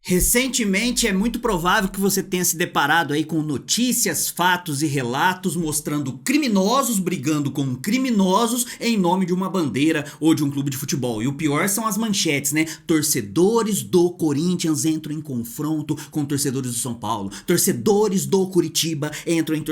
Recentemente é muito provável que você tenha se deparado aí com notícias, fatos e relatos mostrando criminosos brigando com criminosos em nome de uma bandeira ou de um clube de futebol. E o pior são as manchetes, né? Torcedores do Corinthians entram em confronto com torcedores do São Paulo. Torcedores do Curitiba entram em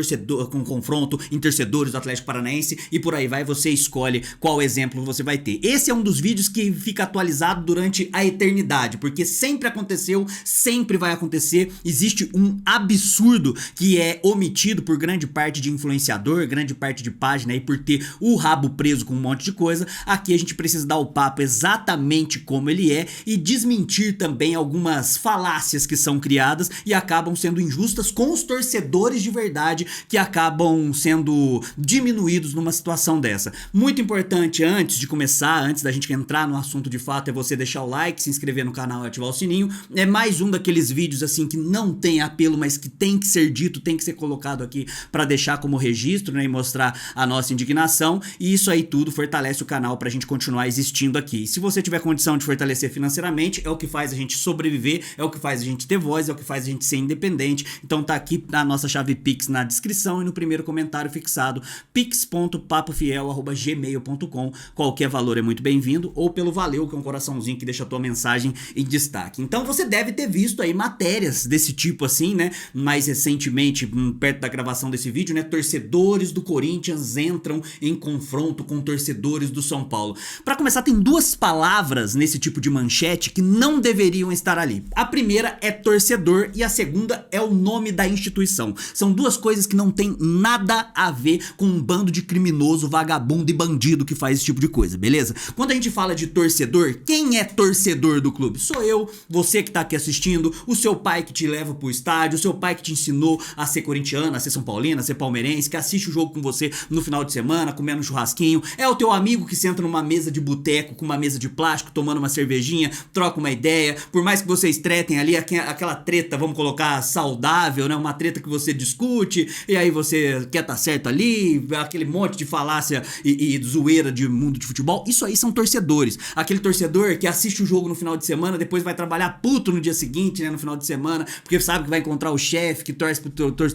confronto em torcedores do Atlético Paranaense e por aí vai, você escolhe qual exemplo você vai ter. Esse é um dos vídeos que fica atualizado durante a eternidade, porque sempre aconteceu, sempre vai acontecer. Existe um absurdo que é omitido por grande parte de influenciador, grande parte de página aí, por ter o rabo preso com um monte de coisa. Aqui a gente precisa dar o papo exatamente como ele é e desmentir também algumas falácias que são criadas e acabam sendo injustas com os torcedores de verdade, que acabam sendo diminuídos numa situação dessa. Muito importante, antes de começar, antes da gente entrar no assunto de fato, é você deixar o like, se inscrever no canal e ativar o sininho. É mais um daqueles vídeos assim que não tem apelo, mas que tem que ser dito, tem que ser colocado aqui pra deixar como registro, né, e mostrar a nossa indignação. E isso aí tudo fortalece o canal pra gente continuar existindo aqui. E se você tiver condição de fortalecer financeiramente, é o que faz a gente sobreviver, é o que faz a gente ter voz, é o que faz a gente ser independente. Então tá aqui a nossa chave Pix na descrição e no primeiro comentário fixado, pix.papofiel@gmail.com. Qualquer valor é muito bem-vindo, ou pelo valeu, que é um coraçãozinho que deixa a tua mensagem em destaque. Então você deve ter visto aí matérias desse tipo assim, né? Mais recentemente, perto da gravação desse vídeo, né? Torcedores do Corinthians entram em confronto com torcedores do São Paulo. Pra começar, tem duas palavras nesse tipo de manchete que não deveriam estar ali. A primeira é torcedor e a segunda é o nome da instituição. São duas coisas que não tem nada a ver com um bando de criminoso, vagabundo e bandido que faz esse tipo de coisa, beleza? Quando a gente fala de torcedor, quem é torcedor do clube? Sou eu, você que tá aqui assistindo, o seu pai que te leva pro estádio, o seu pai que te ensinou a ser corintiano, a ser São Paulino, a ser palmeirense, que assiste o jogo com você no final de semana, comendo um churrasquinho, é o teu amigo que senta numa mesa de boteco com uma mesa de plástico, tomando uma cervejinha, troca uma ideia, por mais que vocês tretem ali, aquela treta, vamos colocar, saudável, né, uma treta que você discute, e aí você quer tá certo ali, aquele monte de falácia e zoeira de mundo de futebol, isso aí são torcedores. Aquele torcedor que assiste o jogo no final de semana, depois vai trabalhar puto no dia seguinte, né, no final de semana, porque sabe que vai encontrar o chefe que torce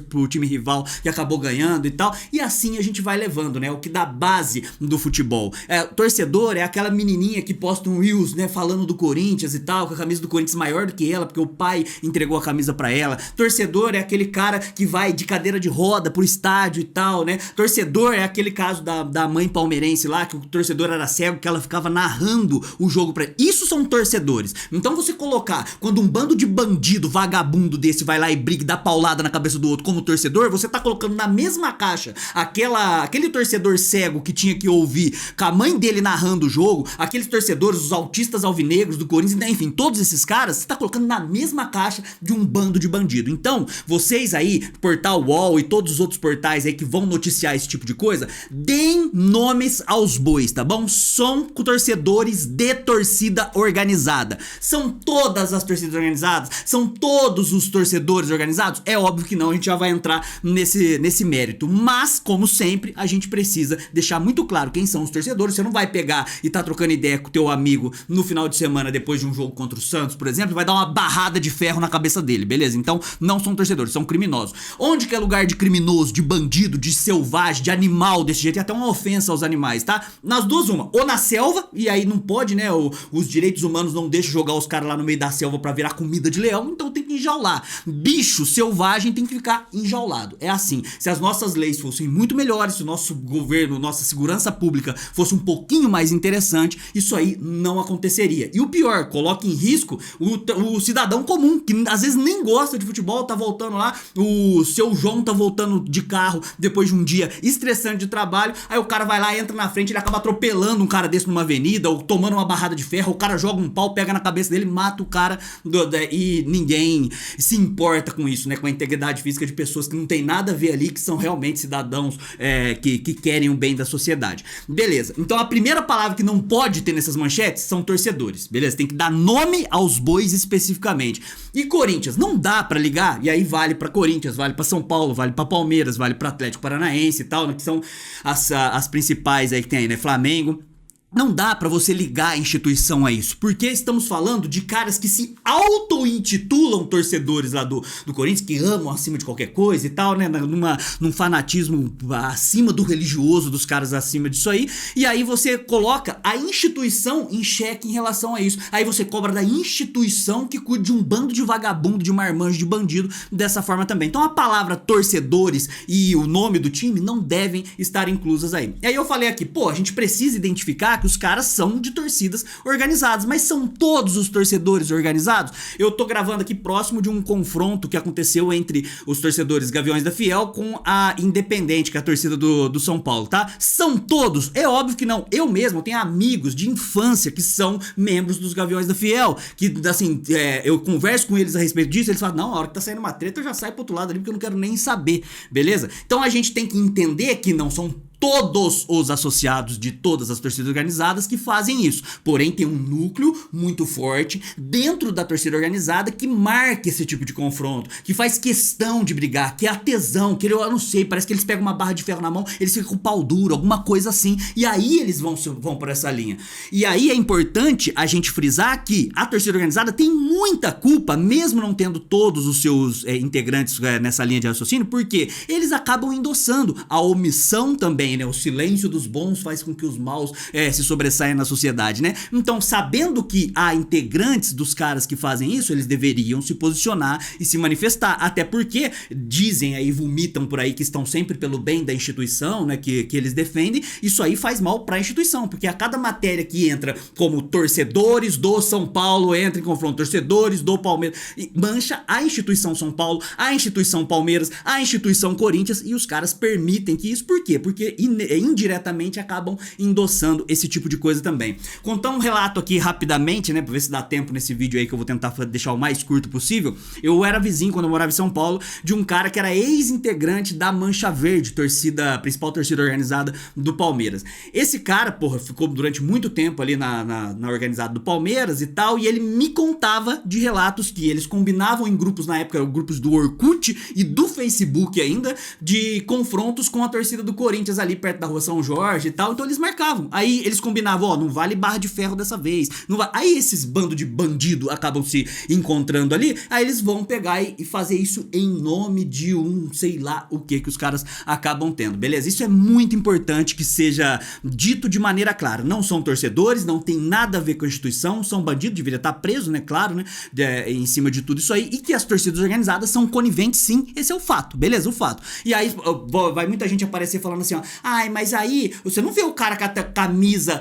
pro time rival que acabou ganhando e tal, e assim a gente vai levando, né, o que dá base do futebol. Torcedor é aquela menininha que posta um reels, né, falando do Corinthians e tal, com a camisa do Corinthians maior do que ela, porque o pai entregou a camisa pra ela. Torcedor é aquele cara que vai de cadeira de roda pro estádio e tal, né. Torcedor é aquele caso da mãe palmeirense lá, que o torcedor era cego, que ela ficava narrando o jogo pra ele. Isso são torcedores. Então você colocar, quando um bando de bandido, vagabundo desse vai lá e briga e dá paulada na cabeça do outro como torcedor, você tá colocando na mesma caixa aquele torcedor cego que tinha que ouvir com a mãe dele narrando o jogo, aqueles torcedores, os autistas alvinegros do Corinthians, enfim, todos esses caras, você tá colocando na mesma caixa de um bando de bandido. Então, vocês aí, Portal UOL e todos os outros portais aí que vão noticiar esse tipo de coisa, deem nomes aos bois, tá bom? São torcedores de torcida organizada. São todas as torcidas organizadas? São todos os torcedores organizados? É óbvio que não, a gente já vai entrar nesse mérito. Mas, como sempre, a gente precisa deixar muito claro quem são os torcedores. Você não vai pegar e tá trocando ideia com o teu amigo no final de semana depois de um jogo contra o Santos, por exemplo, e vai dar uma barrada de ferro na cabeça dele, beleza? Então, não são torcedores, são criminosos. Onde que é lugar de criminoso, de bandido, de selvagem, de animal desse jeito? É até uma ofensa aos animais, tá? Nas duas, uma. Ou na selva, e aí não pode, né? Os direitos humanos não deixam jogar os caras lá no meio da selva pra virar comida de leão, então tem que enjaular. Bicho selvagem tem que ficar enjaulado. É assim. Se as nossas leis fossem muito melhores, se o nosso governo, nossa segurança pública fosse um pouquinho mais interessante, isso aí não aconteceria. E o pior, coloca em risco o cidadão comum, que às vezes nem gosta de futebol, tá voltando lá, o seu João tá voltando de carro depois de um dia estressante de trabalho, aí o cara vai lá, entra na frente, ele acaba atropelando um cara desse numa avenida, ou tomando uma barrada de ferro, o cara joga um pau, pega na cabeça dele, mata o cara, e ninguém se importa com isso, né, com a integridade física de pessoas que não tem nada a ver ali, que são realmente cidadãos que querem o bem da sociedade. Beleza, então a primeira palavra que não pode ter nessas manchetes são torcedores, beleza? Tem que dar nome aos bois especificamente. E Corinthians, não dá pra ligar, e aí vale pra Corinthians, vale pra São Paulo, vale pra Palmeiras, vale pra Atlético Paranaense e tal, né, que são as principais aí que tem aí, né, Flamengo. Não dá pra você ligar a instituição a isso, porque estamos falando de caras que se auto-intitulam torcedores lá do Corinthians, que amam acima de qualquer coisa e tal, né, num fanatismo acima do religioso dos caras acima disso aí, e aí você coloca a instituição em xeque em relação a isso, aí você cobra da instituição que cuida de um bando de vagabundo, de marmanjo, de bandido, dessa forma também. Então a palavra torcedores e o nome do time não devem estar inclusas aí. E aí eu falei aqui, pô, a gente precisa identificar que os caras são de torcidas organizadas, mas são todos os torcedores organizados? Eu tô gravando aqui próximo de um confronto que aconteceu entre os torcedores Gaviões da Fiel com a Independente, que é a torcida do São Paulo, tá? São todos? É óbvio que não. Eu mesmo tenho amigos de infância que são membros dos Gaviões da Fiel, que assim, eu converso com eles a respeito disso, eles falam, não, a hora que tá saindo uma treta eu já saio pro outro lado ali porque eu não quero nem saber, beleza? Então a gente tem que entender que não são todos os associados de todas as torcidas organizadas que fazem isso. Porém, tem um núcleo muito forte dentro da torcida organizada que marca esse tipo de confronto, que faz questão de brigar, que é a tesão, que eu não sei, parece que eles pegam uma barra de ferro na mão, eles ficam com o pau duro, alguma coisa assim, e aí eles vão por essa linha. E aí é importante a gente frisar que a torcida organizada tem muita culpa, mesmo não tendo todos os seus integrantes nessa linha de raciocínio, porque eles acabam endossando a omissão também, né? O silêncio dos bons faz com que os maus se sobressaiam na sociedade, né? Então, sabendo que há integrantes dos caras que fazem isso, eles deveriam se posicionar e se manifestar, até porque dizem aí, vomitam por aí que estão sempre pelo bem da instituição, né? Que eles defendem. Isso aí faz mal pra instituição, porque a cada matéria que entra como torcedores do São Paulo, entra em confronto torcedores do Palmeiras, e mancha a instituição São Paulo, a instituição Palmeiras, a instituição Corinthians, e os caras permitem que isso, por quê? Porque indiretamente acabam endossando esse tipo de coisa também. Contar um relato aqui rapidamente, né, pra ver se dá tempo nesse vídeo aí, que eu vou tentar deixar o mais curto possível. Eu era vizinho, quando eu morava em São Paulo, de um cara que era ex-integrante da Mancha Verde, principal torcida organizada do Palmeiras. Esse cara, porra, ficou durante muito tempo ali na organizada do Palmeiras e tal, e ele me contava de relatos que eles combinavam em grupos, na época, grupos do Orkut e do Facebook ainda, de confrontos com a torcida do Corinthians ali perto da rua São Jorge e tal, então eles marcavam. Aí eles combinavam, ó, não vale barra de ferro dessa vez. Não vai... Aí esses bandos de bandido acabam se encontrando ali, aí eles vão pegar e fazer isso em nome de um, sei lá o que os caras acabam tendo, beleza? Isso é muito importante que seja dito de maneira clara. Não são torcedores, não tem nada a ver com a instituição, são bandidos, deveria estar preso, né? Claro, né? Em cima de tudo isso aí, e que as torcidas organizadas são coniventes, sim, esse é o fato, beleza? O fato. E aí vai muita gente aparecer falando assim, ó, ai, mas aí você não vê o cara com a camisa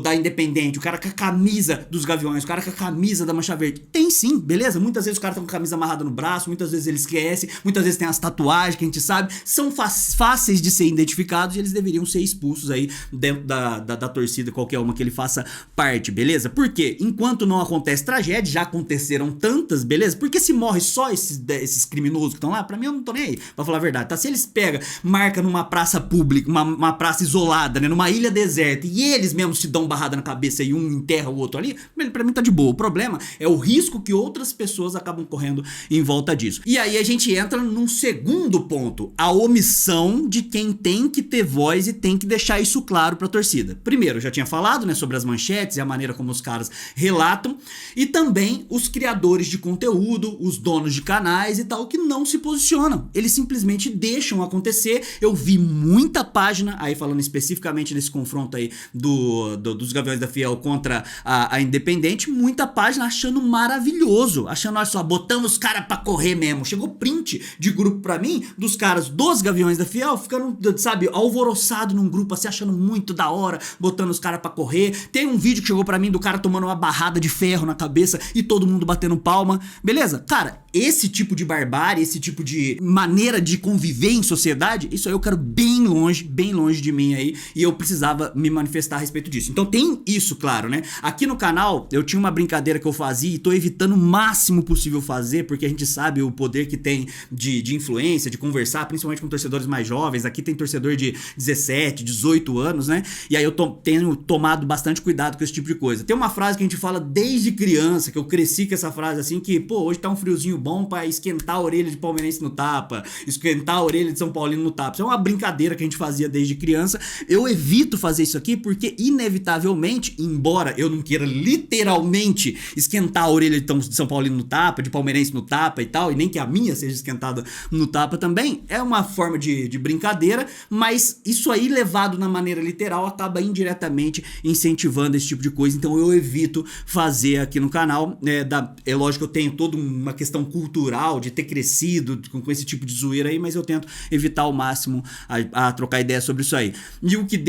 da Independente, o cara com a camisa dos Gaviões, o cara com a camisa da Mancha Verde. Tem sim, beleza? Muitas vezes os caras estão com a camisa amarrada no braço, muitas vezes eles esquecem, muitas vezes tem as tatuagens que a gente sabe, são fáceis de ser identificados e eles deveriam ser expulsos aí dentro da torcida, qualquer uma que ele faça parte, beleza? Porque enquanto não acontece tragédia, já aconteceram tantas, beleza? Porque se morre só esses criminosos que estão lá, pra mim eu não tô nem aí, pra falar a verdade, tá? Se eles pegam, marca numa praça pública, uma praça isolada, né, numa ilha deserta, e eles mesmos se dão barrada na cabeça e um enterra o outro ali, pra mim tá de boa. O problema é o risco que outras pessoas acabam correndo em volta disso. E aí a gente entra num segundo ponto, a omissão de quem tem que ter voz e tem que deixar isso claro pra torcida. Primeiro, eu já tinha falado, né, sobre as manchetes e a maneira como os caras relatam, e também os criadores de conteúdo, os donos de canais e tal, que não se posicionam. Eles simplesmente deixam acontecer. Eu vi muita página, aí falando especificamente desse confronto aí dos Gaviões da Fiel contra a Independente, muita página achando maravilhoso, achando, olha só, botamos os caras pra correr mesmo. Chegou print de grupo pra mim, dos caras dos Gaviões da Fiel, ficando, sabe, alvoroçado num grupo assim, achando muito da hora, botando os caras pra correr. Tem um vídeo que chegou pra mim do cara tomando uma barrada de ferro na cabeça e todo mundo batendo palma, beleza? Cara, esse tipo de barbárie, esse tipo de maneira de conviver em sociedade, isso aí eu quero bem longe de mim aí, e eu precisava me manifestar a respeito disso. Então tem isso, claro, né? Aqui no canal eu tinha uma brincadeira que eu fazia e tô evitando o máximo possível fazer, porque a gente sabe o poder que tem de influência, de conversar, principalmente com torcedores mais jovens. Aqui tem torcedor de 17, 18 anos, né? E aí eu tenho tomado bastante cuidado com esse tipo de coisa. Tem uma frase que a gente fala desde criança, que eu cresci com essa frase assim, que, pô, hoje tá um friozinho bom pra esquentar a orelha de palmeirense no tapa, esquentar a orelha de São Paulino no tapa. Isso é uma brincadeira que a gente fazia desde criança. Eu evito fazer isso aqui porque, inevitavelmente, embora eu não queira literalmente esquentar a orelha de São Paulino no tapa, de palmeirense no tapa e tal, e nem que a minha seja esquentada no tapa também, é uma forma de brincadeira, mas isso aí levado na maneira literal acaba indiretamente incentivando esse tipo de coisa, então eu evito fazer aqui no canal. É lógico que eu tenho toda uma questão cultural de ter crescido com esse tipo de zoeira aí, mas eu tento evitar ao máximo a trocar ideia sobre isso aí. E o que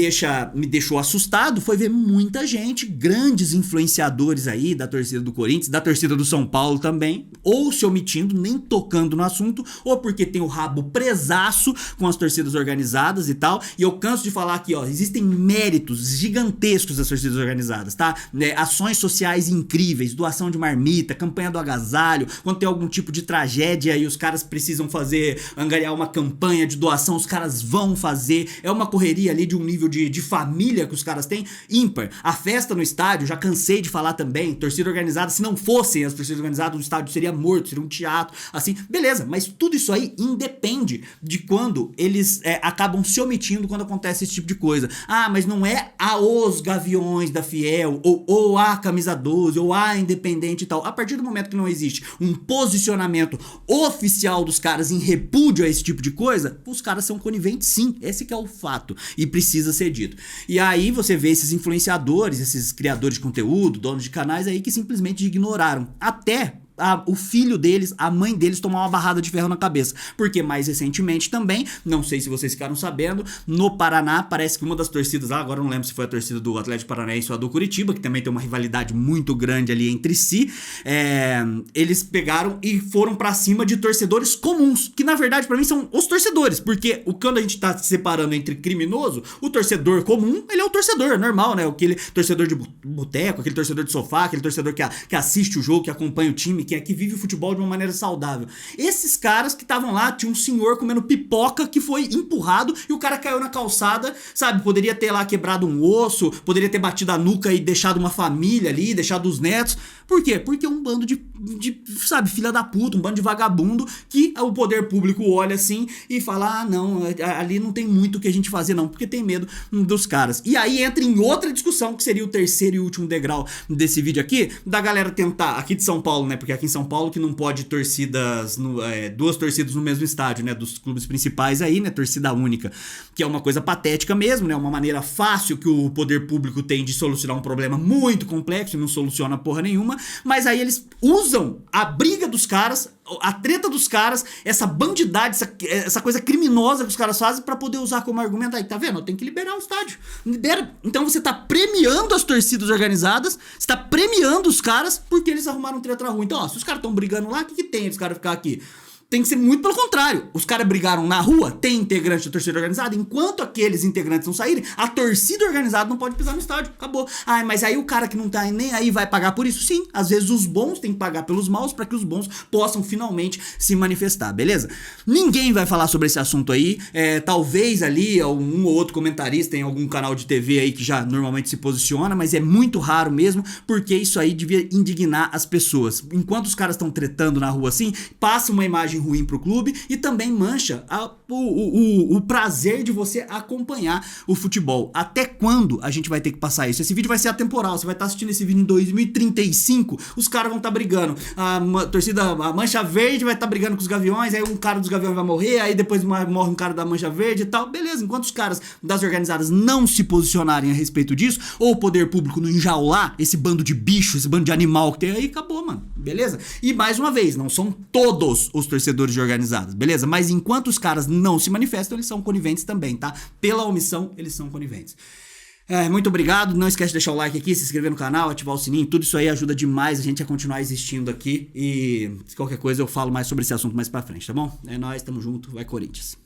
me deixou assustado foi ver muita gente, grandes influenciadores aí da torcida do Corinthians, da torcida do São Paulo também, ou se omitindo, nem tocando no assunto, ou porque tem o rabo presaço com as torcidas organizadas e tal. E eu canso de falar aqui, ó, existem méritos gigantescos das torcidas organizadas, tá? Ações sociais incríveis, doação de marmita, campanha do agasalho, quando tem algum tipo de tragédia e os caras precisam angariar uma campanha de doação, os caras vão fazer. É uma correria ali de um nível de família que os caras têm ímpar. A festa no estádio, já cansei de falar também, torcida organizada, se não fossem as torcidas organizadas, o estádio seria morto, seria um teatro, assim, beleza, mas tudo isso aí independe de quando eles acabam se omitindo quando acontece esse tipo de coisa. Ah, mas não é os Gaviões da Fiel, ou a Camisa 12, ou a Independente e tal. A partir do momento que não existe um posicionamento oficial dos caras em repúdio a esse tipo de coisa, os caras são coniventes sim, esse que é o fato, e precisa ser dito. E aí você vê esses influenciadores, esses criadores de conteúdo, donos de canais aí que simplesmente ignoraram até o filho deles, a mãe deles tomar uma barrada de ferro na cabeça. Porque mais recentemente também, não sei se vocês ficaram sabendo, no Paraná parece que uma das torcidas lá, agora eu não lembro se foi a torcida do Atlético Paranaense ou a do Curitiba, que também tem uma rivalidade muito grande ali entre si, eles pegaram e foram pra cima de torcedores comuns, que na verdade pra mim são os torcedores, porque quando a gente tá se separando entre criminoso, o torcedor comum, ele é o torcedor normal, né? Aquele torcedor de boteco, aquele torcedor de sofá, aquele torcedor que assiste o jogo, que acompanha o time, que vive o futebol de uma maneira saudável. Esses caras que estavam lá, tinha um senhor comendo pipoca que foi empurrado e o cara caiu na calçada, sabe? Poderia ter lá quebrado um osso, poderia ter batido a nuca e deixado uma família ali, deixado os netos. Por quê? Porque é um bando de sabe, filha da puta, um bando de vagabundo que o poder público olha assim e fala, ah, não, ali não tem muito o que a gente fazer não, porque tem medo dos caras. E aí entra em outra discussão, que seria o terceiro e último degrau desse vídeo aqui, da galera tentar, aqui de São Paulo, né, porque aqui em São Paulo que não pode torcidas, duas torcidas no mesmo estádio, né, dos clubes principais aí, né, torcida única, que é uma coisa patética mesmo, né, uma maneira fácil que o poder público tem de solucionar um problema muito complexo e não soluciona porra nenhuma, mas aí eles usam a briga dos caras, a treta dos caras, essa bandidade, essa coisa criminosa que os caras fazem pra poder usar como argumento. Aí, tá vendo? Tem que liberar o estádio. Libera. Então você tá premiando as torcidas organizadas, você tá premiando os caras porque eles arrumaram treta ruim. Então, ó, se os caras tão brigando lá, o que tem os caras ficar aqui? Tem que ser muito pelo contrário. Os caras brigaram na rua, tem integrante da torcida organizada, enquanto aqueles integrantes não saírem, a torcida organizada não pode pisar no estádio. Acabou. Ah, mas aí o cara que não tá nem aí vai pagar por isso? Sim. Às vezes os bons têm que pagar pelos maus para que os bons possam finalmente se manifestar, beleza? Ninguém vai falar sobre esse assunto aí. Talvez ali um ou outro comentarista em algum canal de TV aí que já normalmente se posiciona, mas é muito raro mesmo, porque isso aí devia indignar as pessoas. Enquanto os caras estão tretando na rua assim, passa uma imagem ruim pro clube e também mancha o prazer de você acompanhar o futebol. Até quando a gente vai ter que passar isso? Esse vídeo vai ser atemporal, você vai estar assistindo esse vídeo em 2035, os caras vão estar brigando, a Mancha Verde vai estar brigando com os Gaviões, aí um cara dos Gaviões vai morrer, aí depois morre um cara da Mancha Verde e tal, beleza, enquanto os caras das organizadas não se posicionarem a respeito disso, ou o poder público não enjaular esse bando de bicho, esse bando de animal que tem aí, acabou, mano, beleza? E mais uma vez, não são todos os torcedores de organizadas, beleza? Mas enquanto os caras não se manifestam, eles são coniventes também, tá? Pela omissão, eles são coniventes. Muito obrigado, não esquece de deixar o like aqui, se inscrever no canal, ativar o sininho, tudo isso aí ajuda demais a gente a continuar existindo aqui e qualquer coisa eu falo mais sobre esse assunto mais pra frente, tá bom? É nóis, tamo junto, vai Corinthians!